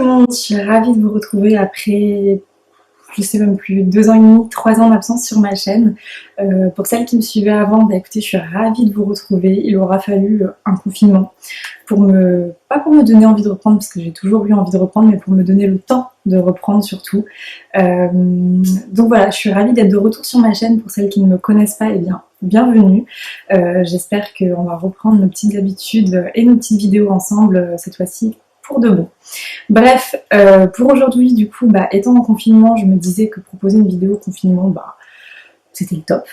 monde, je suis ravie de vous retrouver après, je sais même plus, 2 ans et demi, 3 ans d'absence sur ma chaîne. Pour celles qui me suivaient avant, bah écoutez, je suis ravie de vous retrouver. Il aura fallu un confinement pas pour me donner envie de reprendre, parce que j'ai toujours eu envie de reprendre, mais pour me donner le temps de reprendre surtout. Donc voilà, je suis ravie d'être de retour sur ma chaîne. Pour celles qui ne me connaissent pas, eh bien, bienvenue. J'espère qu'on va reprendre nos petites habitudes et nos petites vidéos ensemble cette fois-ci pour de bon. Bref, pour aujourd'hui, du coup, étant en confinement, je me disais que proposer une vidéo confinement, c'était le top.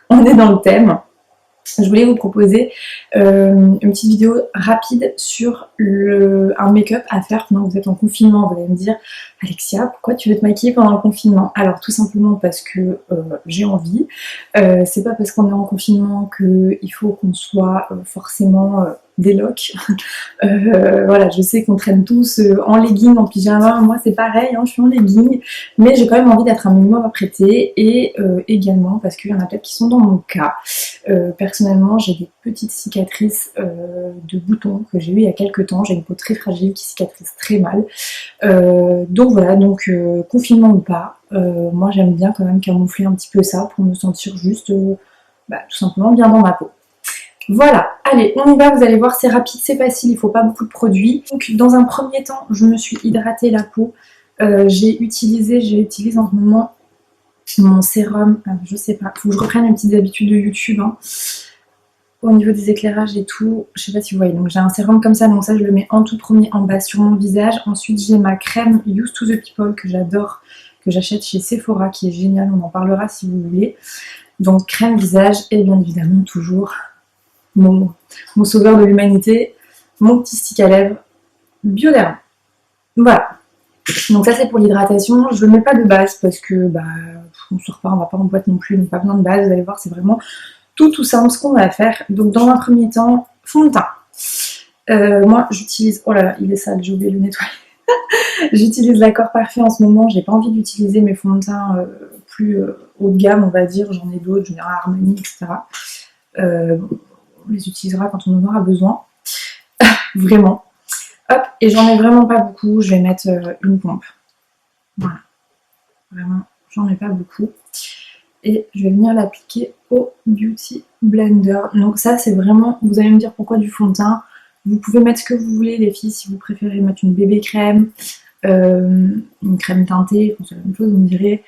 On est dans le thème. Je voulais vous proposer une petite vidéo rapide sur un make-up à faire pendant que vous êtes en confinement. Vous allez me dire, Alexia, pourquoi tu veux te maquiller pendant le confinement? Alors tout simplement parce que j'ai envie. C'est pas parce qu'on est en confinement qu'il faut qu'on soit forcément des locs. Voilà, je sais qu'on traîne tous en legging, en pyjama. Moi c'est pareil, hein, je suis en legging, mais j'ai quand même envie d'être un minimum apprêtée, et également parce qu'il y en a peut-être qui sont dans mon cas. Personnellement, j'ai des petites cicatrices de boutons que j'ai eu il y a quelques temps. J'ai une peau très fragile qui cicatrise très mal. Donc voilà, confinement ou pas, moi j'aime bien quand même camoufler un petit peu ça pour me sentir juste tout simplement bien dans ma peau. Voilà, allez, on y va, vous allez voir, c'est rapide, c'est facile, il ne faut pas beaucoup de produits. Donc dans un premier temps, je me suis hydratée la peau. J'utilise en ce moment mon sérum, je sais pas, faut que je reprenne mes petites habitudes de YouTube, hein. Au niveau des éclairages et tout, je sais pas si vous voyez, donc j'ai un sérum comme ça, donc ça je le mets en tout premier en bas sur mon visage. Ensuite j'ai ma crème Used to the People que j'adore, que j'achète chez Sephora, qui est géniale, on en parlera si vous voulez. Donc crème visage, et bien évidemment toujours mon sauveur de l'humanité, mon petit stick à lèvres Bioderma. Voilà. Donc ça c'est pour l'hydratation. Je le mets pas de base parce que on sort pas, on va pas en boîte non plus, donc pas besoin de base. Vous allez voir, c'est vraiment tout simple ce qu'on va faire. Donc dans un premier temps, fond de teint. Moi j'utilise, oh là là, il est sale, j'ai oublié de le nettoyer. J'utilise l'Accord Parfait en ce moment. J'ai pas envie d'utiliser mes fonds de teint plus haut de gamme, on va dire. J'en ai d'autres, je viens à Armani, etc. On les utilisera quand on en aura besoin. Vraiment. Hop, et j'en ai vraiment pas beaucoup. Je vais mettre une pompe. Voilà. Vraiment, j'en ai pas beaucoup. Et je vais venir l'appliquer au Beauty Blender. Donc ça, c'est vraiment... Vous allez me dire pourquoi du fond de teint. Vous pouvez mettre ce que vous voulez, les filles, si vous préférez mettre une bébé crème, une crème teintée, c'est la même chose, vous me direz.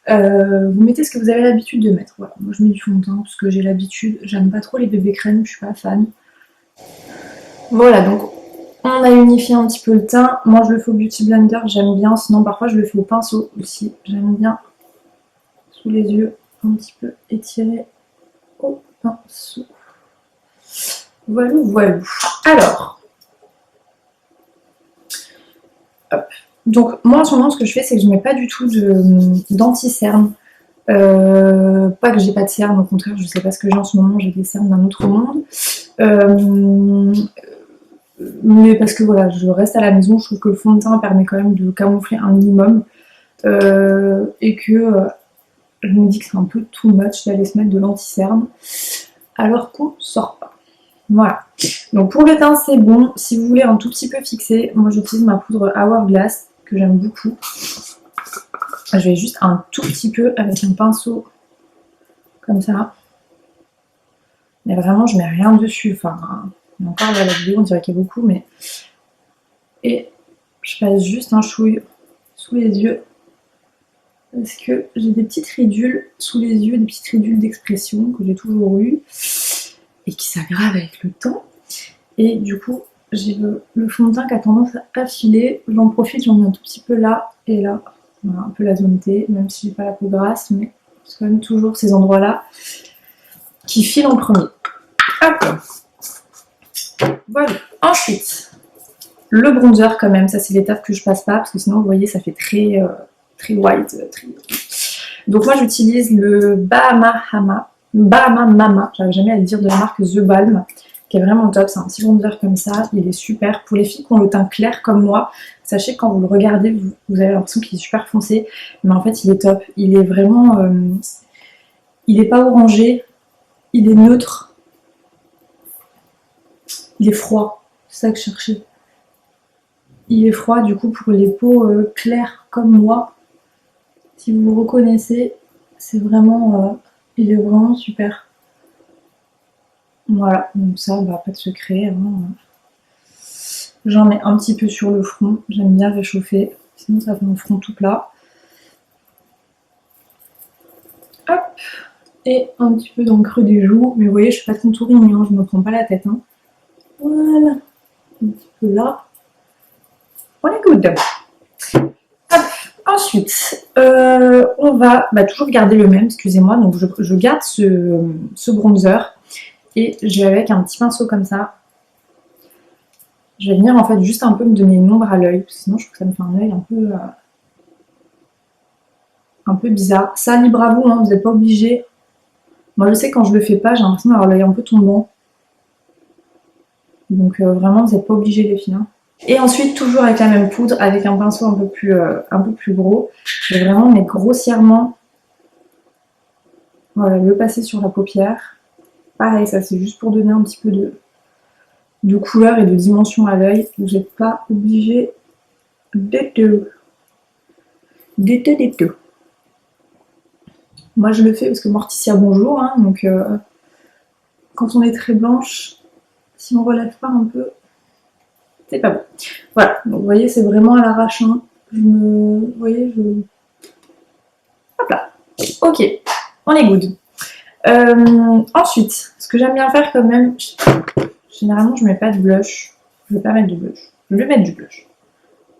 Vous mettez ce que vous avez l'habitude de mettre. Voilà, moi je mets du fond de teint parce que j'ai l'habitude. J'aime pas trop les bébés crèmes, je suis pas fan. Voilà, donc on a unifié un petit peu le teint. Moi je le fais au Beauty Blender, j'aime bien. Sinon parfois je le fais au pinceau aussi. J'aime bien sous les yeux, un petit peu étirer au pinceau. Voilà, voilà. Alors, hop. Donc moi en ce moment ce que je fais, c'est que je mets pas du tout d'anti-cerne. Pas que j'ai pas de cerne, au contraire, je sais pas ce que j'ai en ce moment, j'ai des cernes d'un autre monde. Mais parce que voilà, je reste à la maison, je trouve que le fond de teint permet quand même de camoufler un minimum. Et que je me dis que c'est un peu too much d'aller se mettre de l'anti-cerne alors qu'on sort pas. Voilà. Donc pour le teint c'est bon. Si vous voulez un tout petit peu fixer, moi j'utilise ma poudre Hourglass que j'aime beaucoup. Je vais juste un tout petit peu avec un pinceau comme ça. Mais vraiment je mets rien dessus. Enfin, encore là, la vidéo on dirait qu'il y a beaucoup, mais... Et je passe juste un chouille sous les yeux. Parce que j'ai des petites ridules sous les yeux, des petites ridules d'expression que j'ai toujours eues et qui s'aggravent avec le temps. Et du coup, j'ai le fond de teint qui a tendance à filer. J'en profite, j'en mets un tout petit peu là et là. Voilà, un peu la zone T, même si j'ai pas la peau grasse, mais c'est quand même toujours ces endroits-là qui filent en premier. Hop. Voilà. Ensuite, le bronzer quand même, ça c'est l'étape que je passe pas, parce que sinon vous voyez ça fait très white. Donc moi j'utilise le Bahama Mama, j'arrive jamais à le dire, de la marque The Balm, qui est vraiment top. C'est un petit bronzer comme ça, il est super. Pour les filles qui ont le teint clair comme moi, sachez que quand vous le regardez, vous avez l'impression qu'il est super foncé, mais en fait il est top. Il est vraiment... il est pas orangé, il est neutre, il est froid, c'est ça que je cherchais. il est froid du coup pour les peaux claires comme moi. Si vous vous reconnaissez, c'est vraiment, il est vraiment super. Voilà, donc ça, bah, pas de secret. Hein. J'en mets un petit peu sur le front, j'aime bien réchauffer, sinon ça fait un front tout plat. Hop, et un petit peu dans le creux des joues, mais vous voyez, je fais pas de contouring, hein, je me prends pas la tête. Hein. Voilà, un petit peu là. On est good. Hop. Ensuite, on va toujours garder le même, excusez-moi, donc je garde ce bronzer et je vais avec un petit pinceau comme ça. Je vais venir en fait juste un peu me donner une ombre à l'œil, parce que sinon je trouve que ça me fait un œil un peu bizarre. Ça, libre à vous, hein, vous n'êtes pas obligé. Moi je sais quand je le fais pas, j'ai l'impression d'avoir l'œil un peu tombant. Donc vraiment, vous n'êtes pas obligé les filles. Hein. Et ensuite, toujours avec la même poudre, avec un pinceau un peu plus gros, je vais vraiment mettre grossièrement, voilà, le passer sur la paupière. Pareil, ça c'est juste pour donner un petit peu de couleur et de dimension à l'œil. Vous n'êtes pas obligé d'être. Moi je le fais parce que Morticia bonjour, hein, donc quand on est très blanche, si on relève pas un peu, c'est pas bon. Voilà, donc vous voyez, c'est vraiment à l'arrache. Hein. Vous voyez, hop là. Ok, on est good. Ensuite, ce que j'aime bien faire quand même, généralement je mets pas de blush. Je vais pas mettre de blush. Je vais mettre du blush.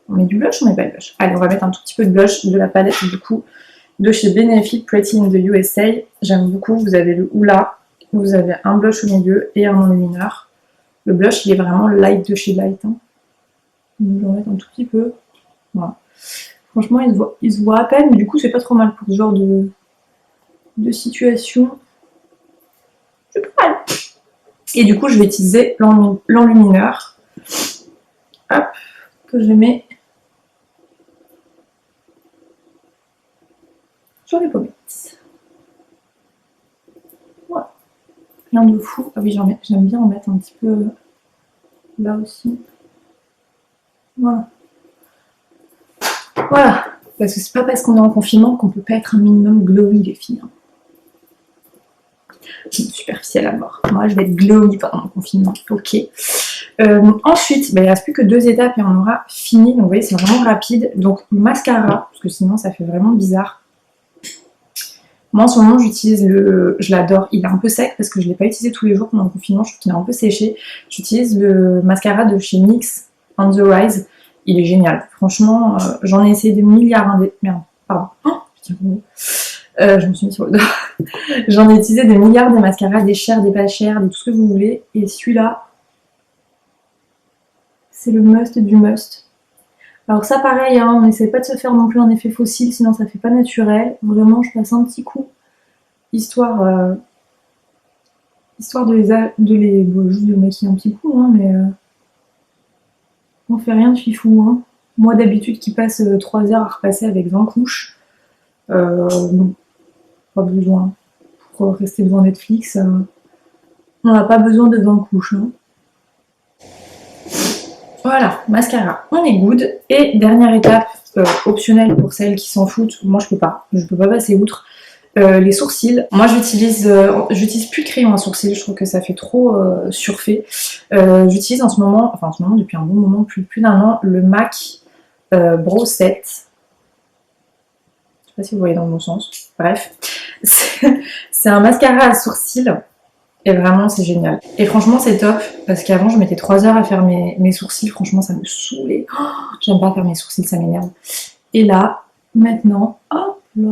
On met du blush, on met pas de blush. Allez, on va mettre un tout petit peu de blush de la palette du coup de chez Benefit Pretty in the USA. J'aime beaucoup. Vous avez le Hoola, vous avez un blush au milieu et un enlumineur. Le blush, il est vraiment light de chez Light. Hein. Donc, je vais en mettre un tout petit peu. Voilà. Franchement, il se voit à peine, mais du coup, c'est pas trop mal pour ce genre de situation. C'est pas mal. Et du coup, je vais utiliser l'enlumineur. Hop, que je mets sur les pommettes. Voilà. Rien de fou. Ah oui, j'aime bien en mettre un petit peu là aussi. Voilà. Voilà. Parce que c'est pas parce qu'on est en confinement qu'on peut pas être un minimum glowy, les filles. Hein. Superficielle à mort. Moi, je vais être glowy pendant le confinement. Ok. Ensuite, il ne reste plus que 2 étapes et on aura fini. Donc, vous voyez, c'est vraiment rapide. Donc, mascara, parce que sinon, ça fait vraiment bizarre. Moi, en ce moment, j'utilise je l'adore. Il est un peu sec parce que je ne l'ai pas utilisé tous les jours pendant le confinement. Je trouve qu'il est un peu séché. J'utilise le mascara de chez NYX On The Rise. Il est génial. Franchement, j'en ai essayé des milliards. Merde, pardon. Oh, je me suis mis sur le dos. J'en ai utilisé des milliards, des mascaras, des chers, des pas chers, de tout ce que vous voulez. Et celui-là, c'est le must du must. Alors ça pareil, hein, on n'essaie pas de se faire non plus un effet fossile, sinon ça fait pas naturel. Vraiment, je passe un petit coup, histoire juste de maquiller un petit coup, hein, mais on fait rien de fifou. Hein. Moi d'habitude qui passe 3 heures à repasser avec 20 couches, non, pas besoin. Pour rester devant Netflix, on n'a pas besoin de 20 couches. Hein. Voilà, mascara, on est good. Et dernière étape, optionnelle pour celles qui s'en foutent, moi je peux pas passer outre, les sourcils. Moi j'utilise plus de crayon à sourcils, je trouve que ça fait trop surfait. J'utilise en ce moment depuis un bon moment, plus d'un an, le MAC Brow Set. Je sais pas si vous voyez dans le bon sens, bref. C'est un mascara à sourcils. Et vraiment, c'est génial. Et franchement, c'est top, parce qu'avant, je mettais 3 heures à faire mes sourcils. Franchement, ça me saoulait. Oh, j'aime pas faire mes sourcils, ça m'énerve. Et là, maintenant, hop là.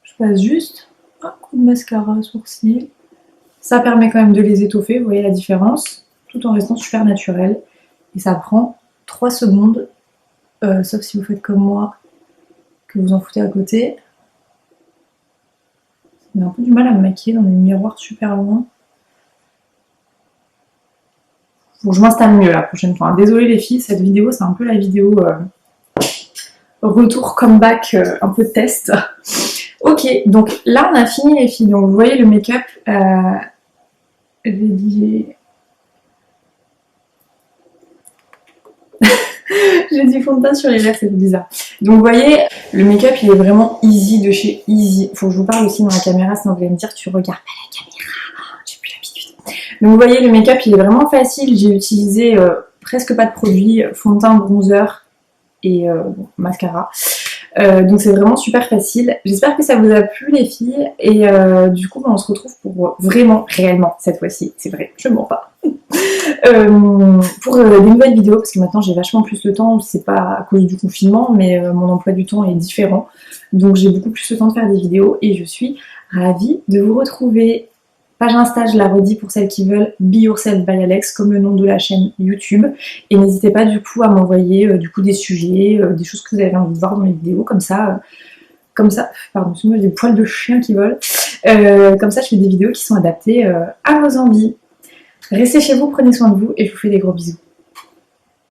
Je passe juste un coup de mascara à sourcils. Ça permet quand même de les étoffer, vous voyez la différence, tout en restant super naturel. Et ça prend 3 secondes, sauf si vous faites comme moi, que vous en foutez à côté. J'ai un peu du mal à me maquiller dans des miroirs super loin. Faut que je m'installe mieux la prochaine fois. Désolée les filles, cette vidéo c'est un peu la vidéo retour comeback, un peu de test. Ok, donc là on a fini les filles. Donc vous voyez le make-up rédigé. J'ai du fond de teint sur les lèvres, c'est bizarre. Donc vous voyez, le make-up il est vraiment easy de chez Easy. Faut que je vous parle aussi dans la caméra, sinon vous allez me dire tu regardes pas la caméra, j'ai plus l'habitude. Donc vous voyez, le make-up il est vraiment facile. J'ai utilisé presque pas de produits, fond de teint, bronzer et mascara. Donc c'est vraiment super facile. J'espère que ça vous a plu les filles. Et du coup on se retrouve pour vraiment, réellement cette fois-ci. C'est vrai, je mens pas. Pour des nouvelles vidéos, parce que maintenant j'ai vachement plus de temps, c'est pas à cause du confinement, mais mon emploi du temps est différent, donc j'ai beaucoup plus de temps de faire des vidéos et je suis ravie de vous retrouver. Page Insta, je la redis pour celles qui veulent, Be Yourself by Alex, comme le nom de la chaîne YouTube, et n'hésitez pas du coup à m'envoyer du coup des sujets, des choses que vous avez envie de voir dans les vidéos, comme ça, pardon, excusez-moi, j'ai des poils de chien qui volent, comme ça je fais des vidéos qui sont adaptées à vos envies. Restez chez vous, prenez soin de vous et je vous fais des gros bisous.